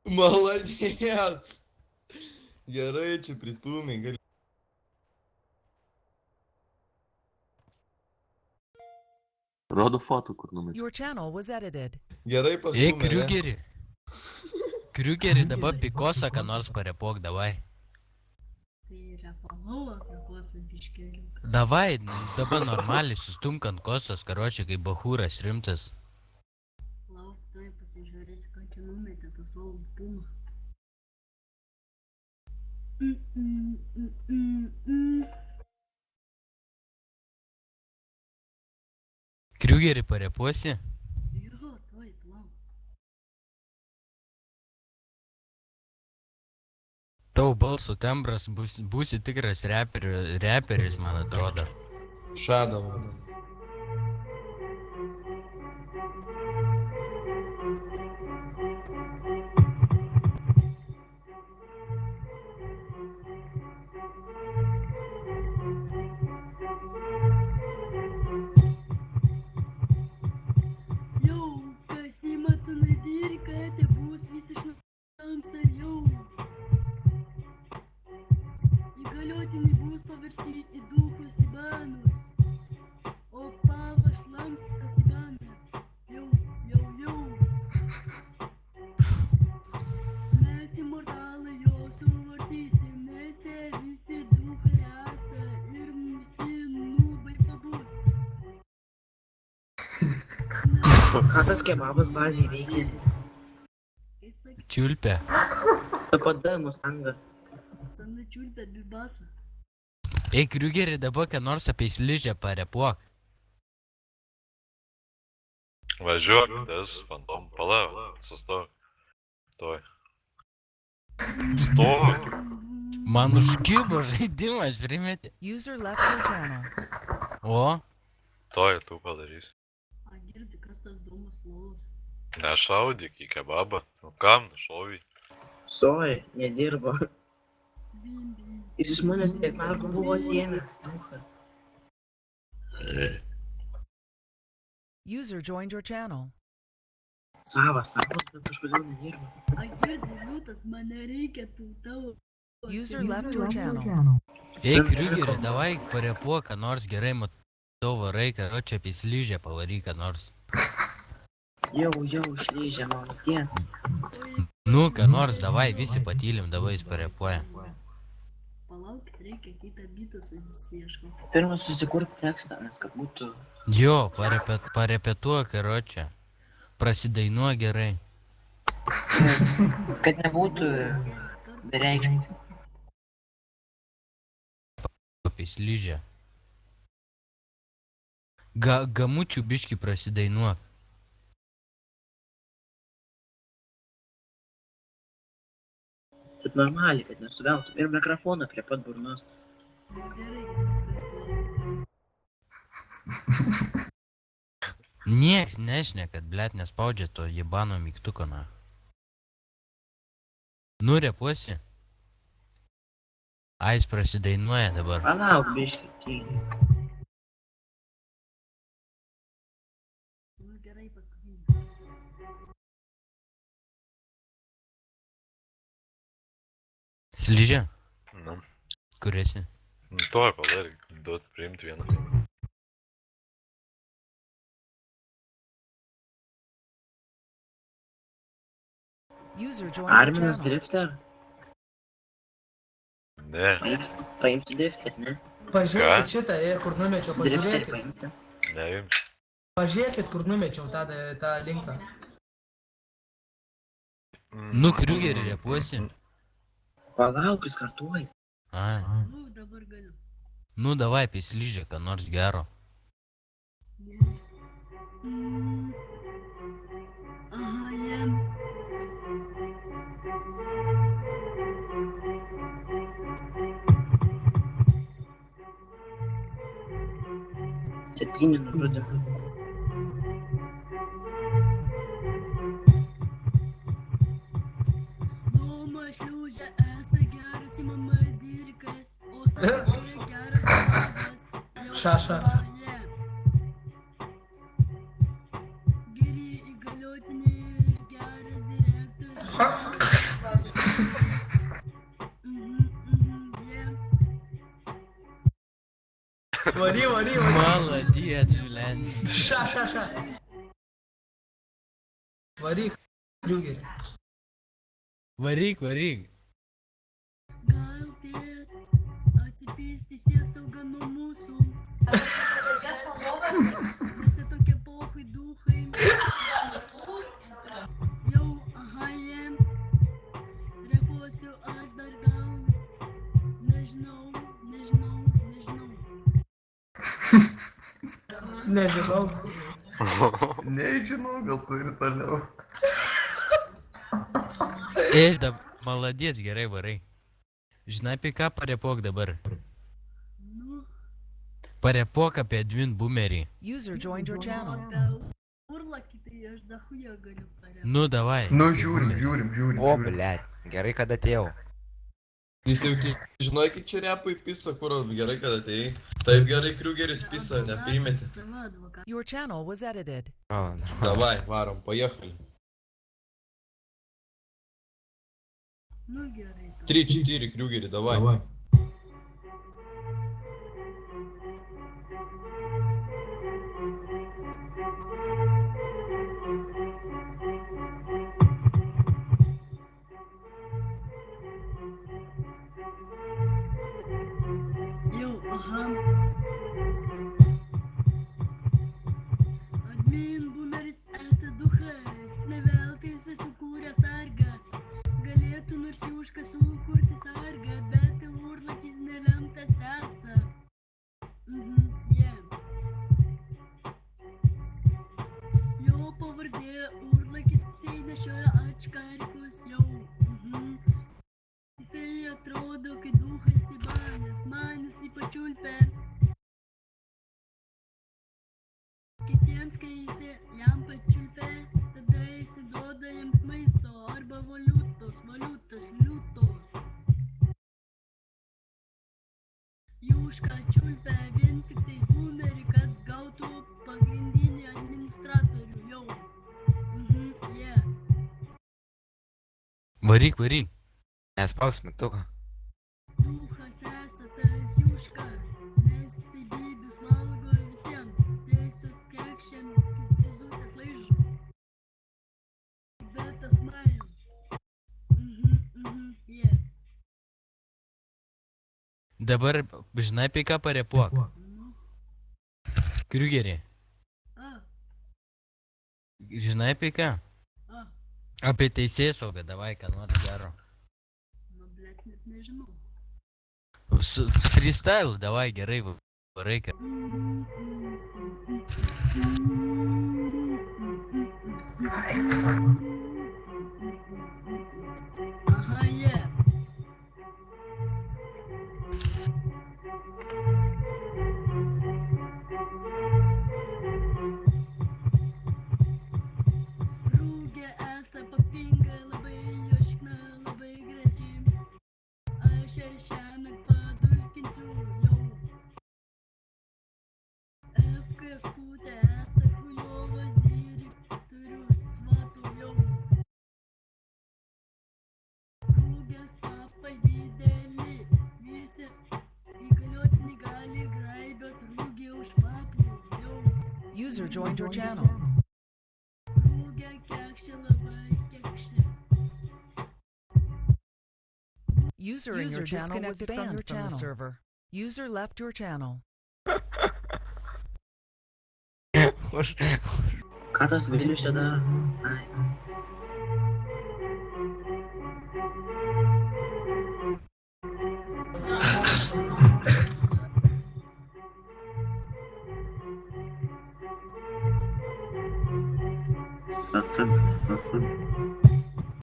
Молодец. Gerai, čia pristūmė, gali. Rodo foto, kur numečiau. Your channel was edited. Gerai Ei, pastūmė. ne? Kriugeri. Kriugeri, dabar pikosą, ką nors parepok, davai. Tai repavau apie kosą biškeliuką. Davai, dabar normaliai sustumk ant kosos, karočią, kaip bahūras rimtas. Lauk, tuoj pasižiūrėsi, ką čia numetė tą savo pumą. Kriugeri, parepuosi? Jo, tuoj, plauk. Tau balso tembras būsi tikras reperis, man atrodo. Shadow. Jau, Kasima Canadirka, tai bus visiškai anksta jau. Įgaliotiniai bus paversti į duhus Ibanus, o pavašlams Kasibanas. Jau. Mes imortalai jo suvartysim, nes visi duhai esą ir visi nubai pabus. Ką tas kebabas bazėje veikia? Kaip sakė, Čiulpė. PPD Mustangą. Cana čiulpė bibasą. Ei, Kriugeri, dabar ką nors apie sližę parepuok. Važiuok, tas fantom, palauk, sustok. Tuoj. Stok. Man užkibo žaidimas, primeti. User left your channel. O, Tuoj tu padarysi. A girdi, kas tas domas lolas? Nešaudyk į kebabą. Nu kam nušovai? Soj, nedirbo. Bim. Jis iš manęs tiek metų buvo atėmęs, duhas. User joined your channel. Savas, bet kažkodėl nedirbo. A girdi, liūtas, man nereikia tų tavo. User left your channel. ei, Kriugeri, davai parepuok, ką nors gerai matau varai, karočią apie sližę pavaryk, ką nors. Jau, išlyžė mano tie. Nu, ką nors, davai, visi patylim, davai jis parepuoja. Palaukit, reikia kitą bitą susieškoti. Pirmą susikurk tekstą, nes kad būtų... Jo, parepetuok, karočią. Prasidainuok gerai. Kad nebūtų bereikšmės. Apie sližę. Gamučių biški prasidainuok. Taip normaliai, kad nesuveltų. Ir mikrofoną prie pat burnos. Gerai. Nieks nešneka, blet, nespaudžia to jebano mygtuko, na. Nu, repuosi. A, jis prasidainuoja dabar. Palauk, biškį, tyliai. Nu gerai, paskutinį. Sližė? Nu, Kur esi? tuoj padaryk, duot priimti vieną. User joined your Arminas channel. drifter? Ne, Paimti drifter, ne? Pažiūrėkit šitą, kur numečiau, Drifterį pažiūrėkit. paimti. neimsiu. Pažiūrėkit, kur numečiau tą linką. Nu, Kriugeri, repuosi. Palauk, jis kartuoja. A, Nu, dabar galiu. nu, davai apie sližę, ką nors gero. Ne. Aha, jam. Septyni nužudė. Noma šliūžia, esa geras į mama dirkas, o sakoja geras vadas. Šaša. Geri įgaliotiniai ir geras direktorius. Vary. Молодец, блядь. Ša. Varyk, Kriugerį. Varyk. Gal tėt atsipės teisėsauga nuo mūsų. Visi tokie pochai, duchai. Jau, aha, jie. Repuosiu aš dar gal. Nežinau. Nežinau. Nežinau, gal tu ir toliau. Da, молодец, gerai varai. Žinai apie ką parepuok dabar? Nu, Parepuok apie Edwin Boomerį. User joined your channel. urlakį tai aš dahuja galiu paremti. Nu, davai. Nu, žiūrim. O, blėt, gerai, kad atėjau. Jis jau žinai, kaip čia repai pisa, kur gerai, kad atėjai. Taip gerai, Kriugeris pisa, nepriimėsi. Sava advokatą. Your channel was edited. Davai, varom, pajechali. Nu gerai. 3-4, Kriugerį, davai. Jau, aha. Admin Boomeris esa duchas, ne veltui jis sukūrė sargą. Galėtų nors Juška sukurti sargą, bet urlakis nelemtas esa. Jo pavardė urlakis, jisai nešioja atškarikus jau. Jisai atrodo, kai duchas įbanės, manis į pačiulpę. Kitiems, kai jisai jam pačiulpę, tada jisai duoda jiems maisto arba valiutos. Juška čiulpę vien tik tai Boomerį, kad gautų pagrindinį administratorių jau. Varyk. Nespaus mygtuką. Duchas esa tas Juška, nes jisai bybius valgo visiems. Tiesiog kekšėm kaip pizutės laižo. Bet tas mail. Dabar žinai apie ką parepuok? Kriugerį. Žinai apie ką? Apie teisėsaugą, davai, ką nors gero. Nu, blėt, net nežinau. Freestyle, davai, gerai, varai, kad. Aha, jie. Rūgė esa papinga, labai joškna, labai graži. Aš ją šiąnakt padulkinsiu jau. FKFkutė esa chujovas direktorius svatu jau. Rūgės papai dideli, visi įgaliotiniai gali graibiot rūgį už papų jau. User joined your channel. Rūgė kekšė, labai kekšė. User in your channel was banned from the server. User left your channel. Ką tas Vilius čia daro? Ai.